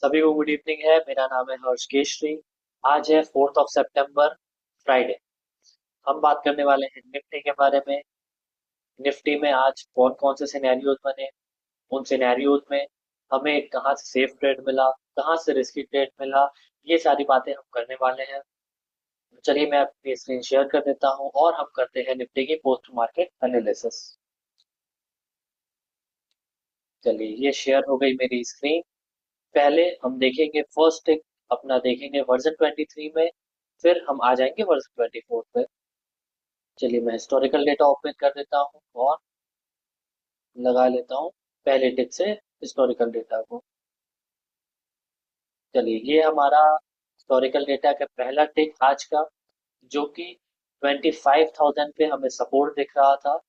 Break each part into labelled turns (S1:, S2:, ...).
S1: सभी को good evening है। मेरा नाम है हर्ष केशरी। आज है 4 सितंबर, फ्राइडे। हम बात करने वाले हैं निफ्टी के बारे में। निफ्टी में आज कौन कौन से सिनेरियोज बने, उन सिनेरियोज में हमें कहाँ से सेफ ट्रेड मिला, कहाँ से रिस्की ट्रेड मिला, ये सारी बातें हम करने वाले हैं। तो चलिए मैं अपनी स्क्रीन शेयर कर देता हूँ और हम करते हैं निफ्टी की पोस्ट मार्केट एनालिसिस। चलिए ये शेयर हो गई मेरी स्क्रीन। पहले हम देखेंगे फर्स्ट टिक, अपना देखेंगे वर्जन 23 में, फिर हम आ जाएंगे वर्जन 24 पे। चलिए मैं हिस्टोरिकल डेटा ओपन कर देता हूँ और लगा लेता हूँ पहले टिक से हिस्टोरिकल डेटा को। चलिए ये हमारा हिस्टोरिकल डेटा का पहला टिक आज का, जो कि 25,000 पे हमें सपोर्ट दिख रहा था,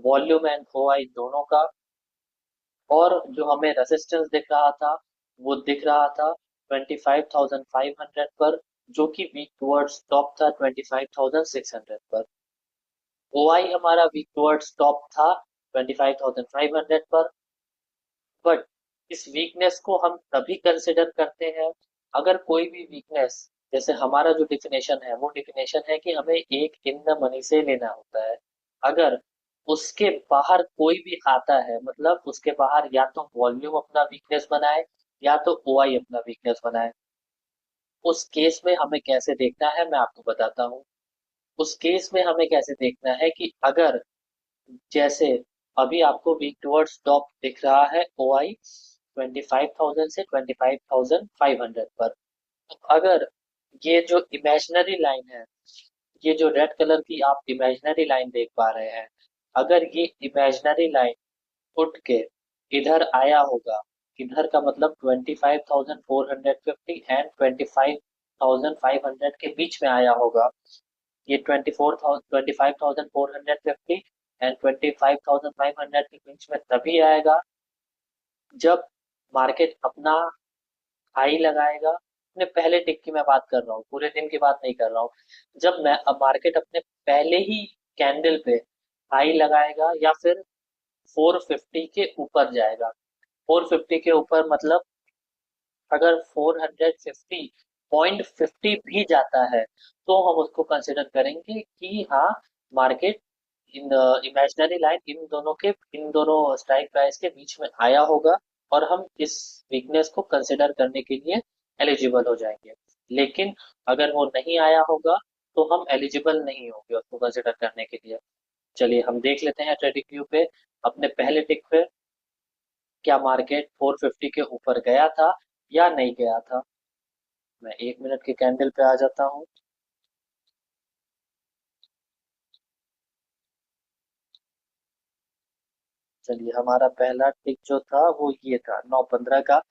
S1: वॉल्यूम एंड ओआई दोनों का। और जो हमें रेजिस्टेंस दिख रहा था वो दिख रहा था 25,500 पर, जो कि वीक टुवर्ड्स टॉप था 25,600 पर। ओआई हमारा वीक टुवर्ड्स टॉप था 25,500 पर। बट इस वीकनेस को हम तभी कंसिडर करते हैं अगर कोई भी वीकनेस, जैसे हमारा जो डिफिनेशन है वो डिफिनेशन है कि हमें एक इन द मनी से लेना होता है। अगर उसके बाहर कोई भी आता है, मतलब उसके बाहर या तो वॉल्यूम अपना वीकनेस बनाए या तो ओआई अपना वीकनेस बनाए, उस केस में हमें कैसे देखना है मैं आपको बताता हूँ। उस केस में हमें कैसे देखना है कि अगर, जैसे अभी आपको वीक टुवर्ड्स टॉप दिख रहा है ओआई 25,000 से 25,500 पर। अगर ये जो इमेजिनरी लाइन है, ये जो रेड कलर की आप इमेजिनरी लाइन देख पा रहे हैं, अगर ये इमेजिनरी लाइन उठ के इधर आया होगा, इधर का मतलब 25,450 एंड 25,500 के बीच में आया होगा। ये 25,450 एंड 25,500 के बीच में तभी आएगा जब मार्केट अपना हाई लगाएगा। अपने पहले टिक की मैं बात कर रहा हूँ, पूरे दिन की बात नहीं कर रहा हूँ। जब मैं अब मार्केट अपने पहले ही कैंडल पे हाई लगाएगा या फिर 450 के ऊपर जाएगा। 450 के ऊपर मतलब अगर 450.50 भी जाता है तो हम उसको कंसिडर करेंगे कि हाँ, मार्केट इन इमेजिनरी लाइन, इन दोनों स्ट्राइक प्राइस के बीच में आया होगा और हम इस वीकनेस को कंसिडर करने के लिए एलिजिबल हो जाएंगे। लेकिन अगर वो नहीं आया होगा तो हम एलिजिबल नहीं होंगे उसको कंसिडर करने के लिए। चलिए हम देख लेते हैं ट्रेडिंग व्यू पे अपने पहले टिक पे, क्या मार्केट 450 के ऊपर गया था या नहीं गया था। मैं 1 मिनट के कैंडल पे आ जाता हूँ। चलिए हमारा पहला टिक जो था वो ये था 9:15 का।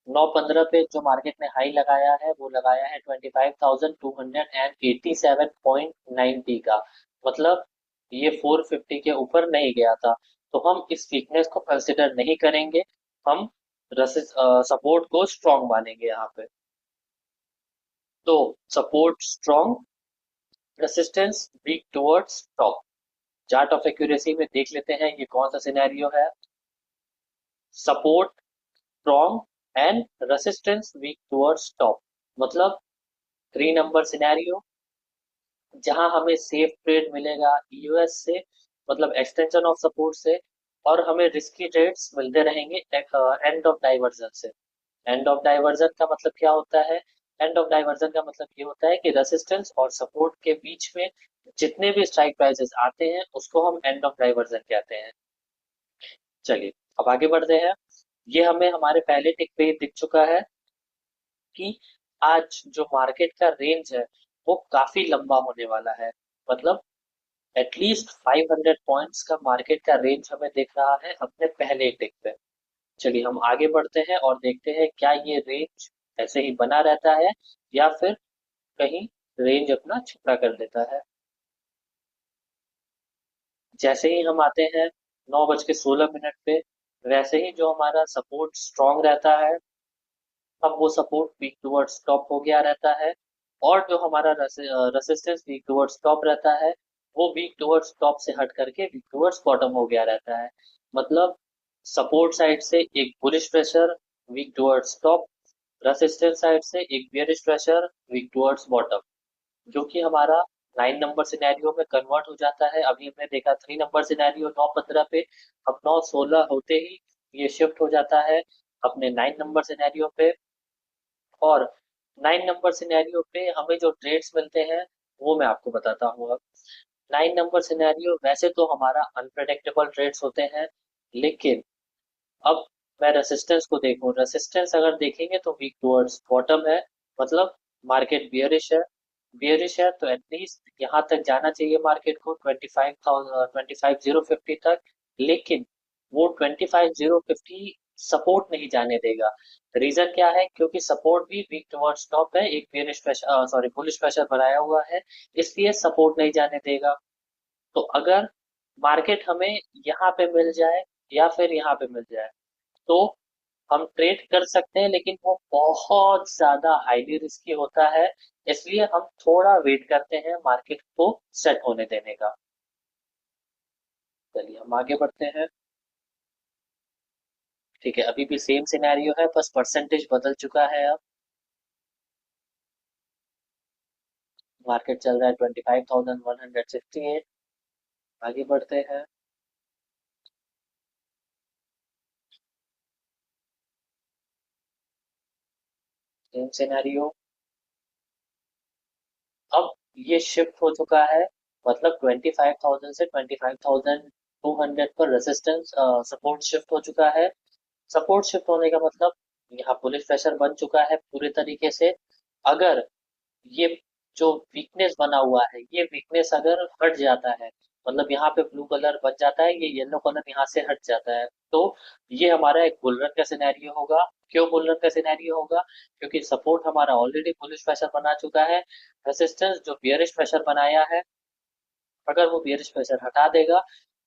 S1: 9:15 पे जो मार्केट ने हाई लगाया है वो लगाया है 25,287.90 का। मतलब ये 450 के ऊपर नहीं गया था, तो हम इस वीकनेस को कंसिडर नहीं करेंगे। हम सपोर्ट को स्ट्रॉन्ग मानेंगे यहाँ पे। तो support strong, resistance weak towards top. Chart of accuracy में देख लेते हैं ये कौन सा सिनेरियो है। Support strong and resistance weak towards top, मतलब 3 नंबर सिनेरियो, जहां हमें सेफ ट्रेड मिलेगा यूएस से, मतलब एक्सटेंशन ऑफ सपोर्ट से, और हमें रिस्की ट्रेड्स मिलते रहेंगे एंड ऑफ डाइवर्जन से। एंड ऑफ डाइवर्जन का मतलब क्या होता है? एंड ऑफ डाइवर्जन का मतलब ये होता है कि रेसिस्टेंस और सपोर्ट के बीच में जितने भी स्ट्राइक प्राइसेस आते हैं उसको हम एंड ऑफ डाइवर्जन कहते हैं। चलिए अब आगे बढ़ते हैं। ये हमें हमारे पहले टिक पे ही दिख चुका है कि आज जो मार्केट का रेंज है वो काफी लंबा होने वाला है। मतलब एटलीस्ट 500 पॉइंट्स का मार्केट का रेंज हमें दिख रहा है अपने पहले टिक पे। चलिए हम आगे बढ़ते हैं और देखते हैं क्या ये रेंज ऐसे ही बना रहता है या फिर कहीं रेंज अपना छोटा कर देता है। जैसे ही हम आते हैं 9:16 पे, वैसे ही जो हमारा सपोर्ट स्ट्रॉन्ग रहता है, अब वो सपोर्ट वीक टुवर्ड्स टॉप हो गया रहता है। और जो हमारा रेसिस्टेंस वीक टुवर्ड्स टॉप रहता है वो वीक टुवर्ड्स टॉप से हट करके वीक टुवर्ड्स बॉटम हो गया रहता है। मतलब सपोर्ट साइड से एक bullish pressure weak towards top, resistance side से एक bearish pressure weak towards bottom, जो कि हमारा 9 नंबर सिनेरियो में कन्वर्ट हो जाता है। अभी हमने देखा 3 नंबर सिनेरियो 9:15 पे, अब 9:16 होते ही ये शिफ्ट हो जाता है अपने 9 नंबर सिनेरियो पे। और 9 नंबर सिनेरियो पे हमें जो ट्रेड्स मिलते हैं वो मैं आपको बताता हूँ अब। 9 नंबर सिनेरियो वैसे तो हमारा अनप्रेडिक्टेबल ट्रेड्स होते हैं, लेकिन अब मैं रेसिस्टेंस को देखूं, रेसिस्टेंस अगर देखेंगे तो वीक टुवर्ड्स बॉटम है, मतलब मार्केट बियरिश है। बियरिश है तो एटलीस्ट यहाँ तक जाना चाहिए मार्केट को 25,050 तक, लेकिन वो 25,050 सपोर्ट नहीं जाने देगा। रीजन क्या है? क्योंकि सपोर्ट भी वीक टुवर्ड्स टॉप है, एक bearish pressure sorry bullish pressure बनाया हुआ है, इसलिए सपोर्ट नहीं जाने देगा। तो अगर मार्केट हमें यहाँ पे मिल जाए या फिर यहाँ पे मिल जाए तो हम ट्रेड कर सकते हैं, लेकिन वो बहुत ज्यादा हाईली रिस्की होता है, इसलिए हम थोड़ा वेट करते हैं मार्केट को सेट होने देने का। चलिए हम आगे बढ़ते हैं। ठीक है, अभी भी सेम सिनेरियो है, बस परसेंटेज बदल चुका है अब। मार्केट चल रहा है 25,168। आगे बढ़ते हैं। सेम सिनेरियो, अब ये शिफ्ट हो चुका है, मतलब 25,000 से 25,200 पर रेजिस्टेंस सपोर्ट शिफ्ट हो चुका है। सपोर्ट शिफ्ट होने का मतलब यहाँ बुलिश प्रेशर बन चुका है पूरे तरीके से। अगर ये जो वीकनेस बना हुआ है, ये वीकनेस अगर हट जाता है, मतलब यहाँ पे ब्लू कलर बच जाता है, ये येलो कलर यहाँ से हट जाता है, तो ये हमारा एक बुल रन का सिनेरियो होगा। क्यों बुल रन का सिनेरियो होगा? क्योंकि सपोर्ट हमारा ऑलरेडी बुलिश प्रेशर बना चुका है, रेसिस्टेंस जो बियरिश प्रेशर बनाया है, अगर वो बियरिश प्रेशर हटा देगा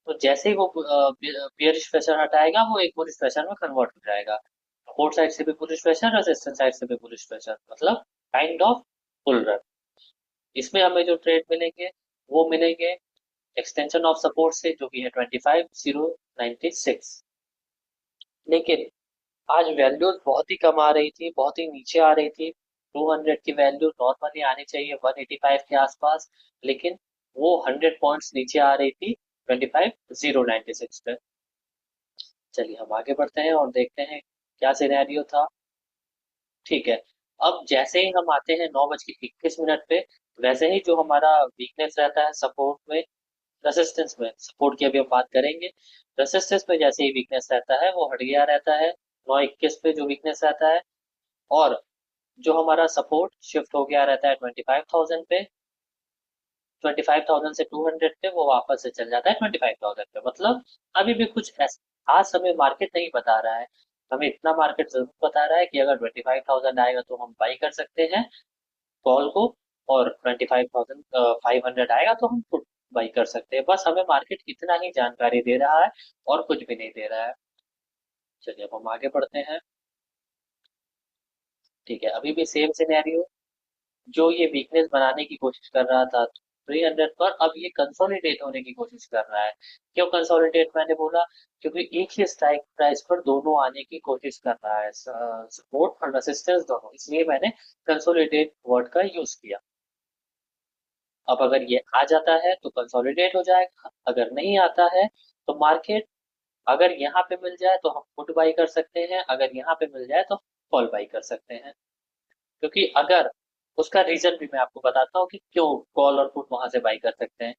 S1: तो जैसे ही वो बियरिश प्रेशर हटाएगा वो एक बुलिश प्रेशर में कन्वर्ट हो जाएगा। सपोर्ट साइड से भी बुलिश प्रेशर, रेजिस्टेंस साइड से भी बुलिश प्रेशर, मतलब काइंड ऑफ बुल रन। इसमें हमें जो ट्रेड मिलेंगे वो मिलेंगे एक्सटेंशन ऑफ सपोर्ट से, जो कि है 25,096। लेकिन आज वैल्यूज बहुत ही कम आ रही थी, बहुत ही नीचे आ रही थी। 200 की वैल्यू नॉर्मली आनी चाहिए 185 के आसपास, लेकिन वो 100 पॉइंट्स नीचे आ रही थी 25,096 पे। चलिए हम आगे बढ़ते हैं और देखते हैं क्या सिनेरियो था। ठीक है, अब जैसे ही हम आते हैं 9:21 पे, वैसे ही जो हमारा वीकनेस रहता है सपोर्ट में, रेसिस्टेंस में, सपोर्ट की अभी हम बात करेंगे, रेसिस्टेंस में जैसे ही वीकनेस रहता है वो हट गया रहता है 9:21 पे जो वीकनेस रहता है। और जो हमारा सपोर्ट शिफ्ट हो गया रहता है 25,000 पे, 25,000 से 200 पे वो वापस से चल जाता है 25,000 पे। मतलब अभी भी कुछ ऐसा खास हमें मार्केट नहीं बता रहा है, हमें इतना मार्केट जरूर बता रहा है कि अगर 25,000 आएगा तो हम बाई कर सकते हैं कॉल को, और 25,500 आएगा तो हम पुट बाई कर सकते हैं। बस हमें मार्केट इतना ही जानकारी दे रहा है और कुछ भी नहीं दे रहा है। चलिए अब हम आगे बढ़ते हैं। ठीक है, अभी भी सेम सिनेरियो, जो ये वीकनेस बनाने की कोशिश कर रहा था 300 पर, अब ये कंसोलिडेट होने की कोशिश कर रहा है। क्यों कंसोलिडेट मैंने बोला? क्योंकि एक ही स्ट्राइक प्राइस पर दोनों आने की कोशिश कर रहा है, सपोर्ट और रेसिस्टेंस दोनों, इसलिए मैंने कंसोलिडेट वर्ड का यूज किया। अब अगर ये आ जाता है तो कंसोलिडेट हो जाएगा, अगर नहीं आता है तो मार्केट अगर यहाँ पे मिल जाए तो हम पुट बाई कर सकते हैं, अगर यहाँ पे मिल जाए तो कॉल बाई कर सकते हैं। क्योंकि अगर उसका रीजन भी मैं आपको बताता हूँ कि क्यों कॉल और पुट वहां से बाई कर सकते हैं।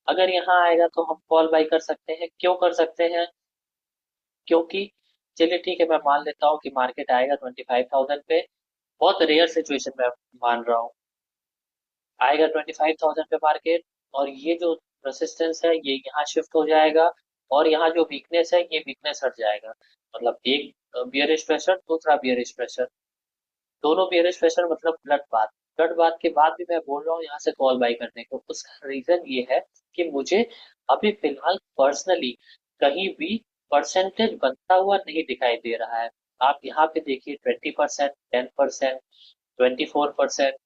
S1: अगर यहाँ आएगा तो हम कॉल बाई कर सकते हैं। क्यों कर सकते हैं? क्योंकि चलिए ठीक है, मैं मान लेता हूँ कि मार्केट आएगा 25,000 पे, बहुत रेयर सिचुएशन में मान रहा हूँ, आएगा 25,000 पे मार्केट, और ये जो रेसिस्टेंस है ये यहाँ शिफ्ट हो जाएगा, और यहाँ जो वीकनेस है ये वीकनेस हट जाएगा। मतलब एक बियरिश प्रेशर, दूसरा बियरिश प्रेशर, दोनों बियरिश प्रेशर, मतलब ब्लड बात, ब्लड बात के बाद भी मैं बोल रहा हूँ यहाँ से कॉल बाई करने को। उसका रीजन ये है कि मुझे अभी फिलहाल पर्सनली कहीं भी परसेंटेज बनता हुआ नहीं दिखाई दे रहा है। आप यहाँ पे देखिए 20%, 10%, 24%,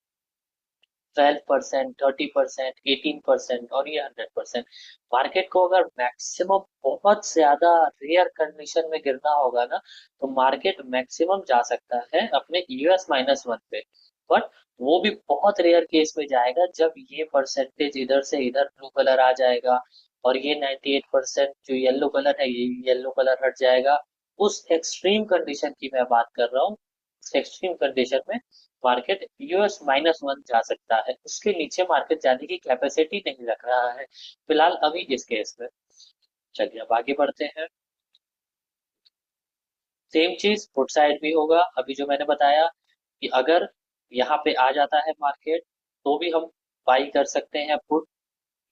S1: 12%, 30%, 18% और ये 100%। मार्केट को अगर मैक्सिमम बहुत ज्यादा रेयर कंडीशन में गिरना होगा ना, तो मार्केट मैक्सिमम जा सकता है अपने US-1 पे। बट वो भी बहुत रेयर केस में जाएगा जब ये परसेंटेज इधर से इधर ब्लू कलर आ जाएगा, और ये 98% जो येलो कलर है ये येलो कलर हट जाएगा। उस एक्सट्रीम कंडीशन की मैं बात कर रहा हूँ। एक्सट्रीम कंडीशन में मार्केट US-1 जा सकता है, उसके नीचे मार्केट जाने की कैपेसिटी नहीं रख रहा है फिलहाल अभी इस केस में। चलिए अब आगे बढ़ते हैं। सेम चीज फुट साइड भी होगा, अभी जो मैंने बताया कि अगर यहाँ पे आ जाता है मार्केट तो भी हम बाई कर सकते हैं पुट।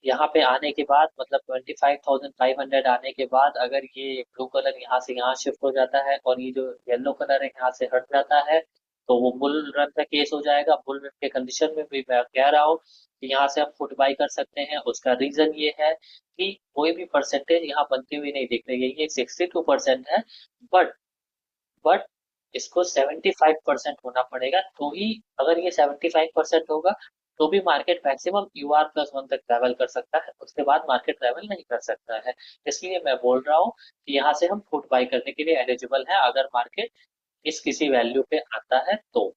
S1: यहाँ पे आने के बाद मतलब 25,500 आने के बाद अगर ये ब्लू कलर यहाँ से यहाँ शिफ्ट हो जाता है और ये जो येलो कलर है यहाँ से हट जाता है, तो वो बुल रन का केस हो जाएगा। बुल रन के कंडीशन में भी मैं कह रहा हूँ कि यहाँ से हम फुट बाई कर सकते हैं। उसका रीजन ये है कि कोई भी परसेंटेज यहाँ बनती हुई नहीं दिख रही है, ये 62% है। बट बट इसको 75% होना पड़ेगा, तो ही अगर ये 75% होगा तो भी मार्केट मैक्सिमम UR+1 तक ट्रैवल कर सकता है, उसके बाद मार्केट ट्रैवल नहीं कर सकता है। इसलिए मैं बोल रहा हूँ कि यहाँ से हम फुट बाई करने के लिए एलिजिबल है अगर मार्केट इस किसी वैल्यू पे आता है तो।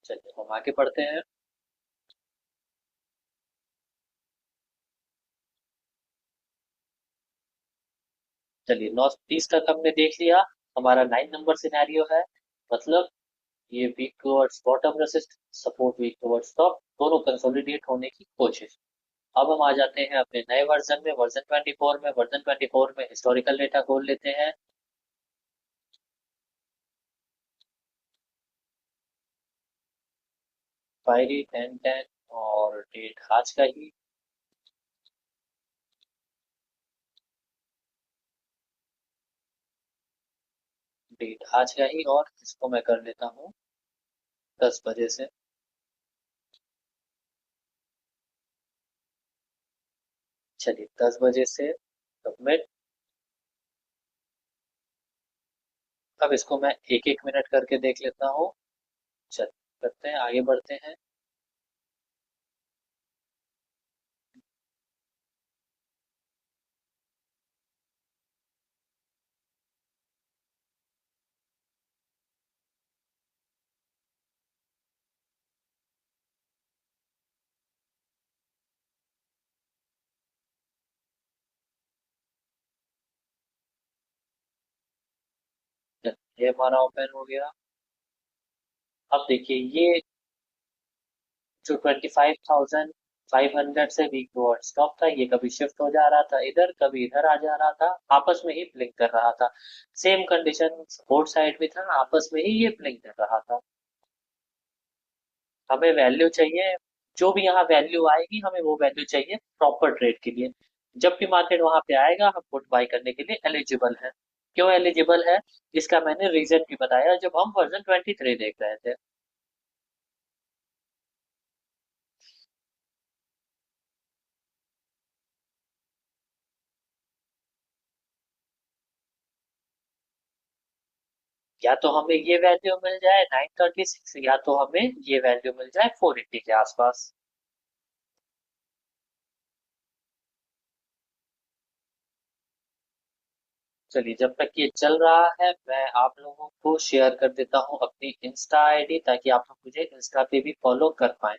S1: चलिए हम आगे बढ़ते हैं। चलिए नॉर्थ ईस्ट तक हमने देख लिया। हमारा 9 नंबर सिनेरियो है, मतलब ये weak towards bottom resist, support weak towards top, दोनों कंसोलिडेट होने की कोशिश। अब हम आ जाते हैं अपने नए वर्जन में, वर्जन 24 में। वर्जन 24 में हिस्टोरिकल डेटा खोल लेते हैं। एक्सपायरी 10/10 और डेट आज का ही। डेट आज का ही और इसको मैं कर लेता हूँ 10 बजे से। चलिए 10 बजे से सबमिट। अब इसको मैं एक एक मिनट करके देख लेता हूँ। चलिए करते हैं, आगे बढ़ते हैं। चलिए, ये हमारा ओपन हो गया। अब देखिए ये जो 25,500 से वीक टुवर्ड स्टॉप था, ये कभी शिफ्ट हो जा रहा था इधर, कभी इधर आ जा रहा था, आपस में ही ब्लिंक कर रहा था। सेम कंडीशन सपोर्ट साइड भी था, आपस में ही ये ब्लिंक कर रहा था। हमें वैल्यू चाहिए, जो भी यहाँ वैल्यू आएगी हमें वो वैल्यू चाहिए प्रॉपर ट्रेड के लिए। जब भी मार्केट वहां पे आएगा हम पुट बाय करने के लिए एलिजिबल है। क्यों एलिजिबल है, इसका मैंने रीजन भी बताया जब हम वर्जन 23 देख रहे थे। या तो हमें ये वैल्यू मिल जाए 936, या तो हमें ये वैल्यू मिल जाए 480 के आसपास। चलिए जब तक ये चल रहा है मैं आप लोगों को शेयर कर देता हूँ अपनी इंस्टा आईडी, ताकि आप लोग मुझे इंस्टा पे भी फॉलो कर पाए।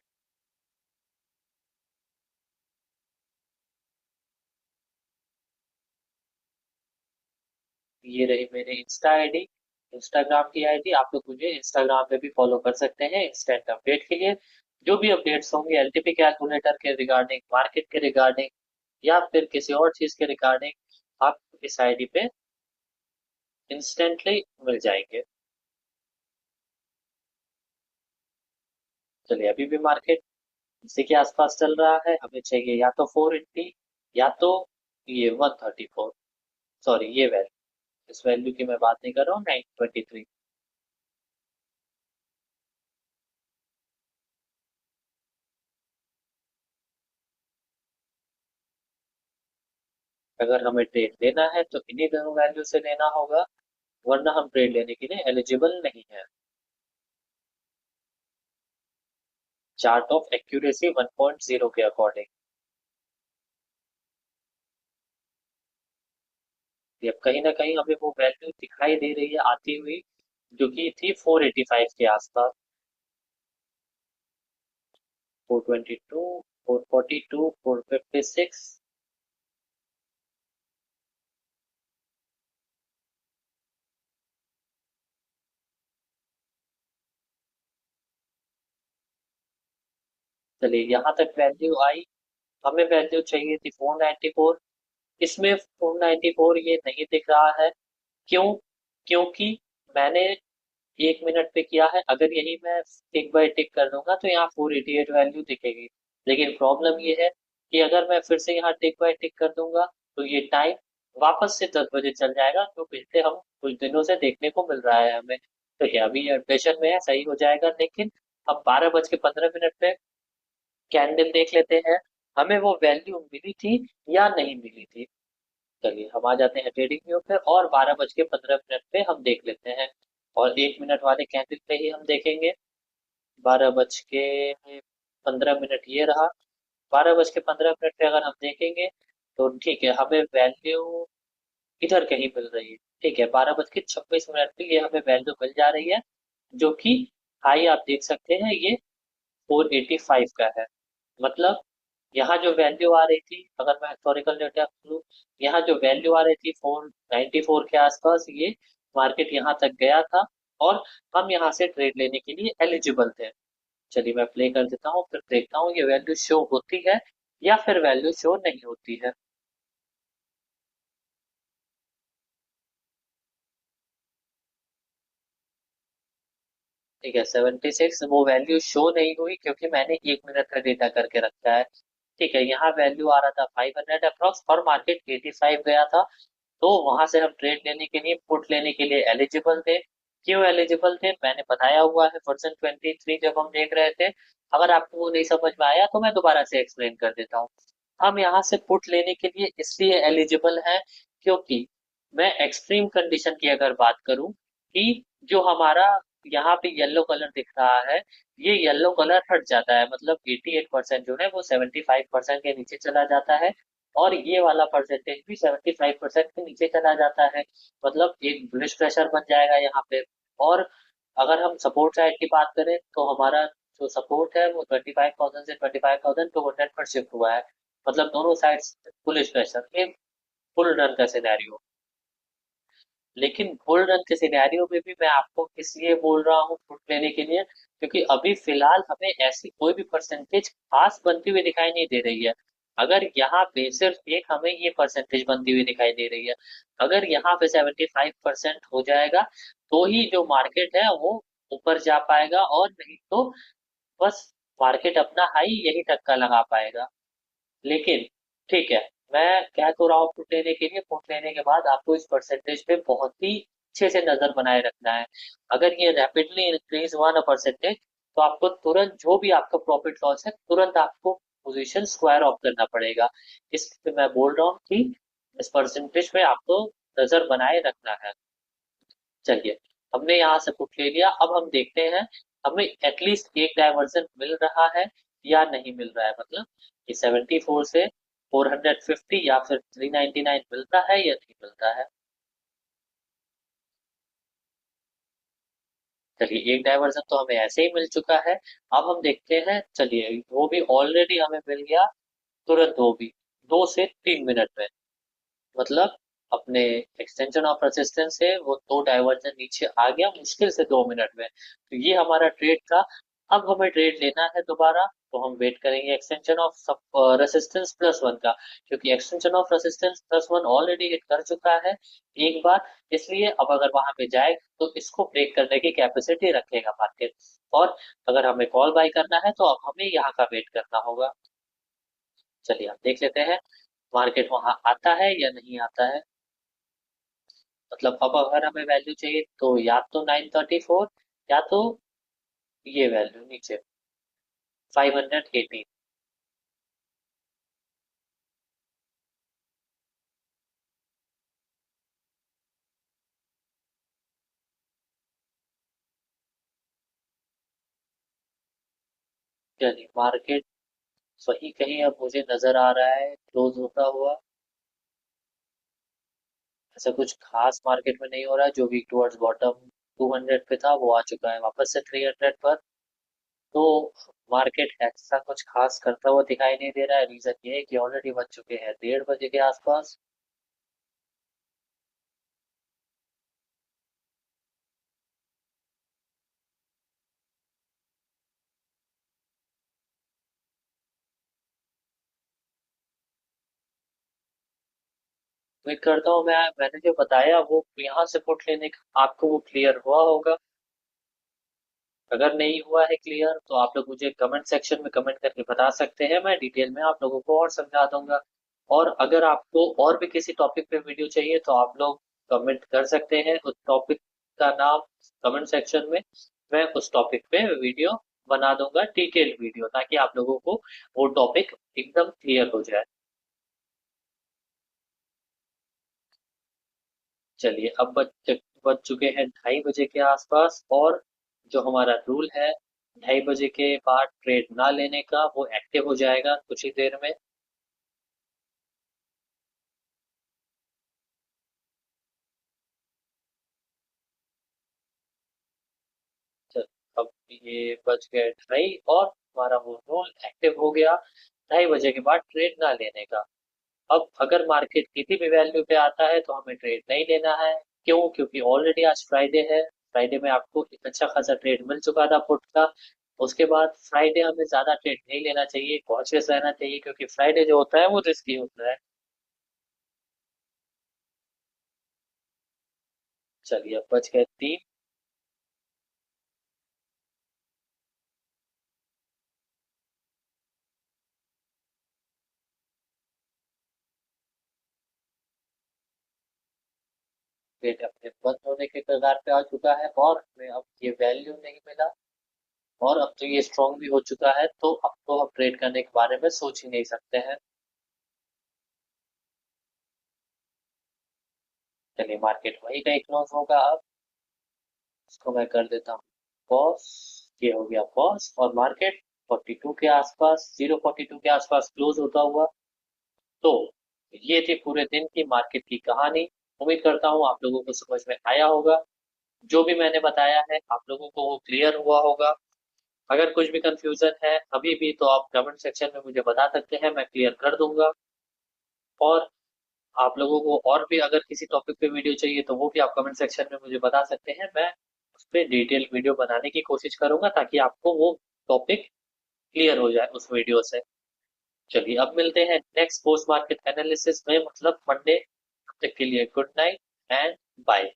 S1: ये रही मेरी इंस्टा आईडी, इंस्टाग्राम की आईडी। आप लोग मुझे इंस्टाग्राम पे भी फॉलो कर सकते हैं इंस्टेंट अपडेट के लिए। जो भी अपडेट्स होंगे एलटीपी कैलकुलेटर के रिगार्डिंग, मार्केट के रिगार्डिंग, या फिर किसी और चीज के रिगार्डिंग, आप इस आईडी पे इंस्टेंटली मिल जाएंगे। चलिए अभी भी मार्केट इसी के आसपास चल रहा है, हमें चाहिए या तो 480 या तो ये 134। सॉरी ये वैल्यू, इस वैल्यू की मैं बात नहीं कर रहा हूँ, 923। अगर हमें ट्रेड लेना है तो इन्हीं दोनों वैल्यू से लेना होगा, वरना हम ट्रेड लेने के लिए एलिजिबल नहीं है। चार्ट ऑफ एक्यूरेसी 1.0 के अकॉर्डिंग। अब कहीं ना कहीं हमें वो वैल्यू दिखाई दे रही है आती हुई, जो कि थी 485 के आसपास। 422, 442, 456। चलिए यहाँ तक वैल्यू आई। हमें वैल्यू चाहिए थी 494। इसमें 494 ये नहीं दिख रहा है। क्यों? क्योंकि मैंने 1 मिनट पे किया है। अगर यही मैं टिक बाय टिक कर दूंगा तो यहाँ 488 वैल्यू दिखेगी। लेकिन प्रॉब्लम ये है कि अगर मैं फिर से यहाँ टिक बाय टिक कर दूंगा तो ये टाइम वापस से 10 बजे चल जाएगा, जो पिछले हम कुछ दिनों से देखने को मिल रहा है हमें। तो ये अभी अपडेशन में है, सही हो जाएगा। लेकिन अब 12:15 पे कैंडल देख लेते हैं, हमें वो वैल्यू मिली थी या नहीं मिली थी। चलिए हम आ जाते हैं ट्रेडिंग व्यू पे और 12:15 पे हम देख लेते हैं। और 1 मिनट वाले कैंडल पे ही हम देखेंगे। 12:15 ये रहा। 12:15 पे अगर हम देखेंगे तो ठीक है, हमें वैल्यू इधर कहीं मिल रही है। ठीक है, 12:26 पे ये हमें वैल्यू मिल जा रही है, जो कि हाई आप देख सकते हैं, ये 485 का है। मतलब यहाँ जो वैल्यू आ रही थी, अगर मैं हिस्टोरिकल डेटा लूँ, यहाँ जो वैल्यू आ रही थी 494 के आसपास, ये मार्केट यहाँ तक गया था और हम यहाँ से ट्रेड लेने के लिए एलिजिबल थे। चलिए मैं प्ले कर देता हूँ, फिर देखता हूँ ये वैल्यू शो होती है या फिर वैल्यू शो नहीं होती है। ठीक है, 76 वो वैल्यू शो नहीं हुई क्योंकि मैंने 1 मिनट का डेटा करके रखा है। ठीक है, यहाँ वैल्यू आ रहा था 500 अप्रॉक्स और मार्केट 85 गया था। तो वहां से हम ट्रेड लेने के लिए, पुट लेने के लिए एलिजिबल थे। क्यों एलिजिबल थे मैंने बताया हुआ है वर्जन 23 जब हम देख रहे थे। अगर आपको वो नहीं समझ में आया तो मैं दोबारा से एक्सप्लेन कर देता हूँ। हम यहाँ से पुट लेने के लिए इसलिए एलिजिबल हैं क्योंकि मैं एक्सट्रीम कंडीशन की अगर बात करूं कि जो हमारा यहाँ पे येलो कलर दिख रहा है, ये येलो कलर हट जाता है। मतलब 88% जो है वो 75% के नीचे चला जाता है और ये वाला परसेंटेज भी 75% के नीचे चला जाता है। मतलब एक बुलिश प्रेशर बन जाएगा यहाँ पे। और अगर हम सपोर्ट साइड की बात करें तो हमारा जो सपोर्ट है वो 25,000 से 25,200 पर शिफ्ट हुआ है। मतलब दोनों साइड बुलिश प्रेशर, एक फुल रन का सिनेरियो। लेकिन गोल्ड रन के सिनेरियो में भी मैं आपको इसलिए बोल रहा हूँ पुट लेने के लिए क्योंकि अभी फिलहाल हमें ऐसी कोई भी परसेंटेज खास बनती हुई दिखाई नहीं दे रही है। अगर यहाँ पे सिर्फ एक हमें ये परसेंटेज बनती हुई दिखाई दे रही है, अगर यहाँ पे 75% हो जाएगा तो ही जो मार्केट है वो ऊपर जा पाएगा, और नहीं तो बस मार्केट अपना हाई यही तक का लगा पाएगा। लेकिन ठीक है, मैं कह तो रहा हूँ पुट लेने के लिए, पुट लेने के बाद आपको इस परसेंटेज पे बहुत ही अच्छे से नजर बनाए रखना है। अगर ये रैपिडली इंक्रीज हुआ ना परसेंटेज, तो आपको तुरंत जो भी आपका प्रॉफिट लॉस है तुरंत आपको पोजीशन स्क्वायर ऑफ करना पड़ेगा। इस पे मैं बोल रहा हूँ कि इस परसेंटेज पे आपको नजर बनाए रखना है। चलिए, हमने यहाँ से पुट ले लिया। अब हम देखते हैं हमें एटलीस्ट एक डायवर्जन मिल रहा है या नहीं मिल रहा है। मतलब ये 74 से 450 या फिर 399 मिलता है या नहीं मिलता है। चलिए, एक डायवर्जन तो हमें ऐसे ही मिल चुका है। अब हम देखते हैं, चलिए वो भी ऑलरेडी हमें मिल गया तुरंत, वो भी 2 से 3 मिनट में। मतलब अपने एक्सटेंशन ऑफ रेजिस्टेंस से वो दो डाइवर्जन नीचे आ गया मुश्किल से 2 मिनट में। तो ये हमारा ट्रेड था। अब हमें ट्रेड लेना है दोबारा, तो हम वेट करेंगे एक्सटेंशन ऑफ रेजिस्टेंस +1 का, क्योंकि extension of resistance +1 already hit कर चुका है एक बार। इसलिए अब अगर वहां पे जाए तो इसको ब्रेक करने की कैपेसिटी रखेगा मार्केट। और अगर हमें कॉल बाय करना है तो अब हमें यहाँ का वेट करना होगा। चलिए आप देख लेते हैं मार्केट वहां आता है या नहीं आता है। मतलब अब अगर हमें वैल्यू चाहिए तो या तो 934 या तो ये वैल्यू नीचे 518। चलिए, मार्केट वही कहीं अब मुझे नजर आ रहा है क्लोज होता हुआ। ऐसा कुछ खास मार्केट में नहीं हो रहा है। जो वीक टुवर्ड्स बॉटम 200 पे था वो आ चुका है वापस से 300 पर। तो मार्केट ऐसा कुछ खास करता हुआ दिखाई नहीं दे रहा है। रीजन ये है कि ऑलरेडी बज चुके हैं 1:30 बजे के आसपास। मैं करता हूँ। मैंने जो बताया वो यहाँ से पुट लेने का आपको वो क्लियर हुआ होगा। अगर नहीं हुआ है क्लियर तो आप लोग मुझे कमेंट सेक्शन में कमेंट करके बता सकते हैं। मैं डिटेल में आप लोगों को और समझा दूंगा। और अगर आपको और भी किसी टॉपिक पे वीडियो चाहिए तो आप लोग कमेंट कर सकते हैं उस टॉपिक का नाम कमेंट सेक्शन में। मैं उस टॉपिक पे वीडियो बना दूंगा, डिटेल वीडियो, ताकि आप लोगों को वो टॉपिक एकदम क्लियर हो जाए। चलिए, अब बज चुके हैं 2:30 बजे के आसपास। और जो हमारा रूल है 2:30 बजे के बाद ट्रेड ना लेने का, वो एक्टिव हो जाएगा कुछ ही देर में। चल, अब ये बज गए 2:30 और हमारा वो रूल एक्टिव हो गया 2:30 बजे के बाद ट्रेड ना लेने का। अब अगर मार्केट किसी भी वैल्यू पे आता है तो हमें ट्रेड नहीं लेना है। क्यों? क्योंकि ऑलरेडी आज फ्राइडे है। फ्राइडे में आपको एक अच्छा खासा ट्रेड मिल चुका था पुट का। उसके बाद फ्राइडे हमें ज्यादा ट्रेड नहीं लेना चाहिए, कॉशियस रहना चाहिए, क्योंकि फ्राइडे जो होता है वो रिस्की होता है। चलिए, अब बच गए 3। ट्रेड अपने बंद होने के कगार पे आ चुका है और हमें अब ये वैल्यू नहीं मिला। और अब तो ये स्ट्रांग भी हो चुका है, तो अब तो हम ट्रेड करने के बारे में सोच ही नहीं सकते हैं। चलिए, मार्केट वही कहीं क्लोज होगा अब। इसको मैं कर देता हूँ पॉज। ये हो गया पॉज और मार्केट 42 के आसपास 042 के आसपास क्लोज होता हुआ। तो ये थी पूरे दिन की मार्केट की कहानी। उम्मीद करता हूँ आप लोगों को समझ में आया होगा। जो भी मैंने बताया है आप लोगों को वो क्लियर हुआ होगा। अगर कुछ भी कंफ्यूजन है अभी भी तो आप कमेंट सेक्शन में मुझे बता सकते हैं, मैं क्लियर कर दूंगा। और आप लोगों को और भी अगर किसी टॉपिक पे वीडियो चाहिए तो वो भी आप कमेंट सेक्शन में मुझे बता सकते हैं। मैं उस पर डिटेल वीडियो बनाने की कोशिश करूंगा ताकि आपको वो टॉपिक क्लियर हो जाए उस वीडियो से। चलिए, अब मिलते हैं नेक्स्ट पोस्ट मार्केट एनालिसिस में, मतलब मंडे। तब तक के लिए गुड नाइट एंड बाय।